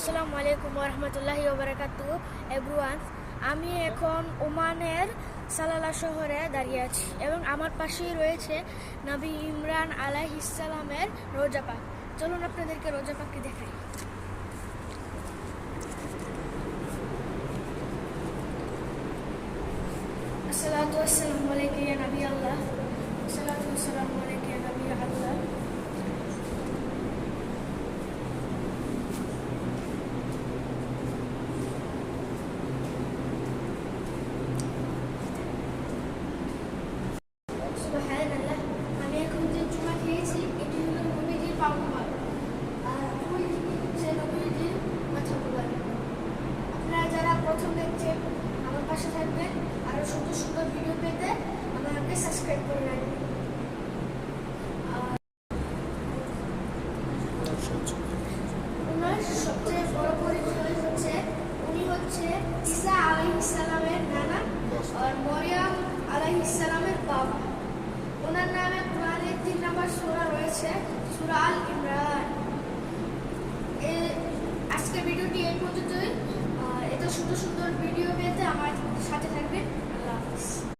আসসালামু আলাইকুম ওয়া রাহমাতুল্লাহি ওয়া বারাকাতুহু এভরিওয়ান। আমি এখন ওমানের সালালা শহরে দাঁড়িয়ে আছি এবং আমার পাশেই রয়েছে নবী ইমরান আলাইহিস সালামের রোজা পাক। চলুন আপনাদেরকে রোজা পাকটি দেখাই। আসসালাতু ওয়াসসালামু আলাইকা ইয়া নবী আল্লাহ, আসসালাতু ওয়াসসালামু আলাইকা ইয়া নবী আল্লাহ। সুবহানাল্লাহ, আমি এখন যে চুমা খেয়েছি এটি হলো নবীজির পা মোবারক, আর ওই হচ্ছে নবীজির মাথা মোবারক। আপনারা যারা প্রথম দেখছেন আমার পাশে থাকবেন, আরো সুন্দর সুন্দর ভিডিও পেতে আমাকে সাবস্ক্রাইব করে রাখবেন। ওনার সবচেয়ে বড় পরিচয় হচ্ছে উনি হচ্ছে ঈসা আলাইহিস সালামের নানা আর মরিয়ম আলাইহিস সালামের বাবা। ওনার নামে কোরআনে 3 নম্বর সূরা রয়েছে, সূরা আল ইমরান। আজকের ভিডিওটি এই পর্যন্তই। এত সুন্দর সুন্দর ভিডিও পেতে আমার সাথে থাকবেন। আল্লাহ হাফেজ।